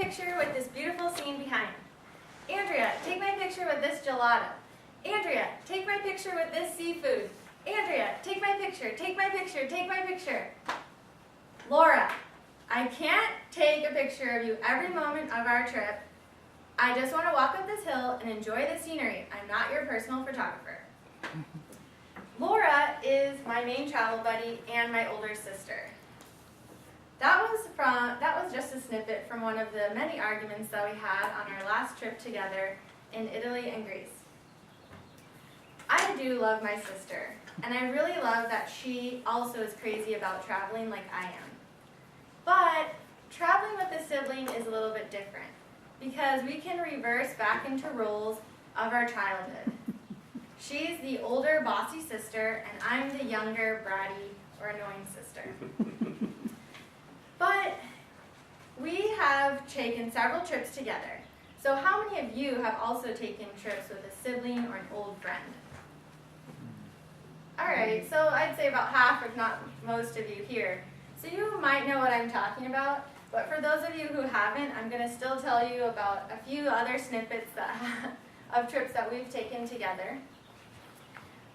picture with this beautiful scene behind. Andrea, take my picture with this gelato. Andrea, take my picture with this seafood. Andrea, take my picture, take my picture, take my picture. Laura, I can't take a picture of you every moment of our trip. I just want to walk up this hill and enjoy the scenery. I'm not your personal photographer. Laura is my main travel buddy and my older sister. That was just a snippet from one of the many arguments that we had on our last trip together in Italy and Greece. I do love my sister, and I really love that she also is crazy about traveling like I am. But traveling with a sibling is a little bit different because we can reverse back into roles of our childhood. She's the older, bossy sister, and I'm the younger, bratty, or annoying sister. But we have taken several trips together. So how many of you have also taken trips with a sibling or an old friend? All right, so I'd say about half, if not most of you here. So you might know what I'm talking about, but for those of you who haven't, I'm going to still tell you about a few other snippets of trips that we've taken together.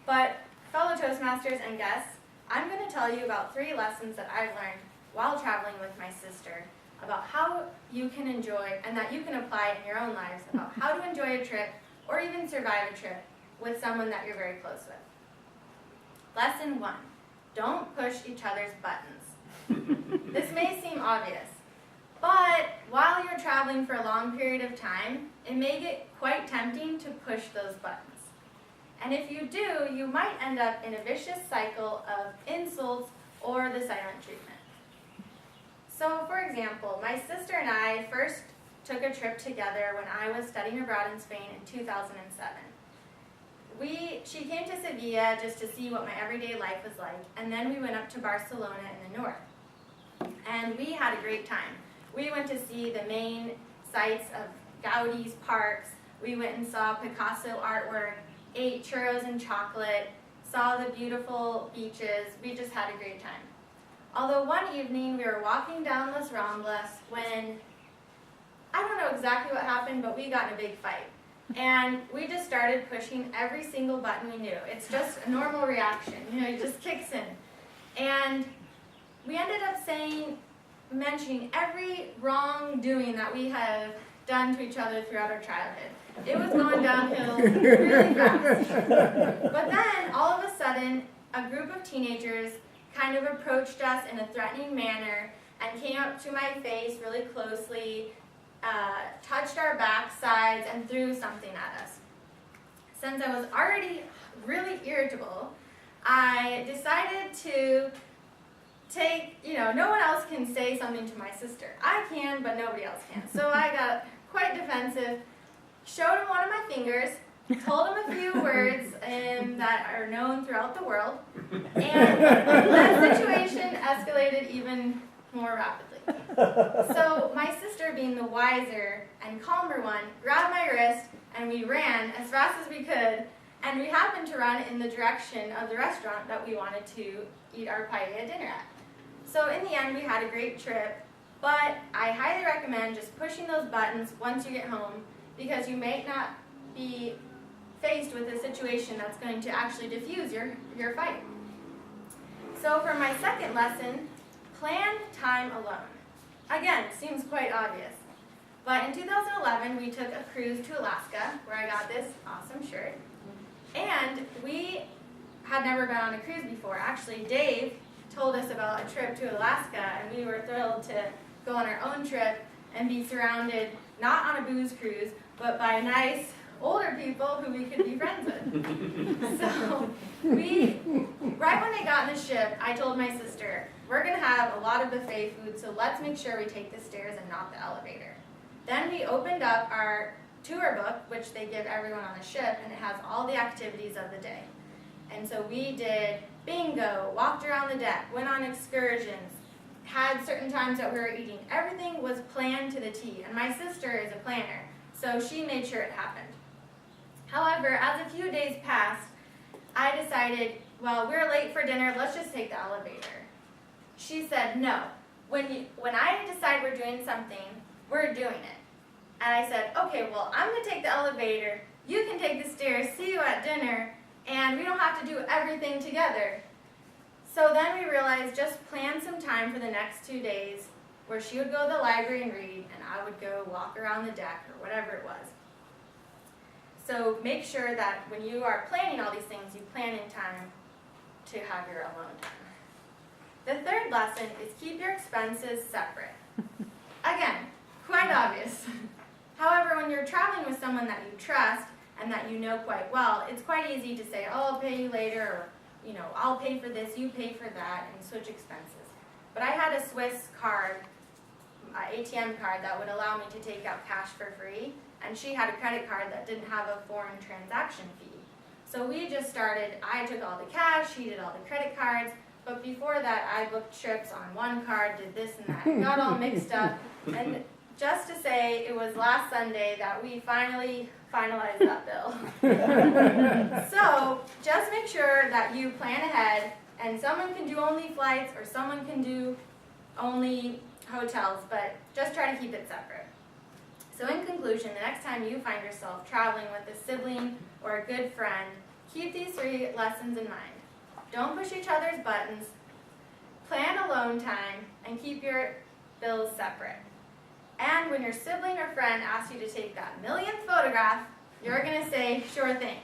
But fellow Toastmasters and guests, I'm going to tell you about 3 lessons that I've learned while traveling with my sister about how you can enjoy and that you can apply in your own lives about how to enjoy a trip or even survive a trip with someone that you're very close with. Lesson 1, don't push each other's buttons. This may seem obvious, but while you're traveling for a long period of time, it may get quite tempting to push those buttons. And if you do, you might end up in a vicious cycle of insults or the silent treatment. So, for example, my sister and I first took a trip together when I was studying abroad in Spain in 2007. She came to Sevilla just to see what my everyday life was like, and then we went up to Barcelona in the north. And we had a great time. We went to see the main sites of Gaudi's parks. We went and saw Picasso artwork, ate churros and chocolate, saw the beautiful beaches. We just had a great time. Although one evening we were walking down Las Ramblas when, I don't know exactly what happened, but we got in a big fight. And we just started pushing every single button we knew. It's just a normal reaction, it just kicks in. And we ended up mentioning every wrongdoing that we have done to each other throughout our childhood. It was going downhill really fast. But then, all of a sudden, a group of teenagers kind of approached us in a threatening manner and came up to my face really closely, touched our backsides, and threw something at us. Since I was already really irritable, I decided to no one else can say something to my sister. I can, but nobody else can. So I got quite defensive, showed him one of my fingers, told him a few words that are known throughout the world, and that situation escalated even more rapidly. So my sister, being the wiser and calmer one, grabbed my wrist and we ran as fast as we could, and we happened to run in the direction of the restaurant that we wanted to eat our paella dinner at. So in the end, we had a great trip, but I highly recommend just pushing those buttons once you get home, because you may not be faced with a situation that's going to actually diffuse your fight. So for my second lesson, plan time alone. Again, seems quite obvious. But in 2011, we took a cruise to Alaska, where I got this awesome shirt. And we had never been on a cruise before. Actually, Dave told us about a trip to Alaska, and we were thrilled to go on our own trip and be surrounded, not on a booze cruise, but by nice, older people who we could be friends with. So right when I got in the ship, I told my sister, we're going to have a lot of buffet food, so let's make sure we take the stairs and not the elevator. Then we opened up our tour book, which they give everyone on the ship, and it has all the activities of the day. And so we did bingo, walked around the deck, went on excursions, had certain times that we were eating. Everything was planned to the T, and my sister is a planner, so she made sure it happened. However, as a few days passed, I decided, well, we're late for dinner, let's just take the elevator. She said, no. When I decide we're doing something, we're doing it. And I said, okay, well, I'm going to take the elevator, you can take the stairs, see you at dinner, and we don't have to do everything together. So then we realized just plan some time for the next 2 days where she would go to the library and read, and I would go walk around the deck or whatever it was. So make sure that when you are planning all these things, you plan in time to have your alone time. The third lesson is keep your expenses separate. Again, quite obvious. However, when you're traveling with someone that you trust and that you know quite well, it's quite easy to say, oh, I'll pay you later, or I'll pay for this, you pay for that, and switch expenses. But I had a Swiss card, ATM card, that would allow me to take out cash for free, and she had a credit card that didn't have a foreign transaction fee. So we just started, I took all the cash, she did all the credit cards, but before that I booked trips on one card, did this and that, got all mixed up, and just to say, it was last Sunday that we finally finalized that bill. So just make sure that you plan ahead, and someone can do only flights or someone can do only hotels, but just try to keep it separate. So in conclusion, the next time you find yourself traveling with a sibling or a good friend, keep these 3 lessons in mind. Don't push each other's buttons, plan alone time, and keep your bills separate. And when your sibling or friend asks you to take that millionth photograph, you're going to say, sure thing.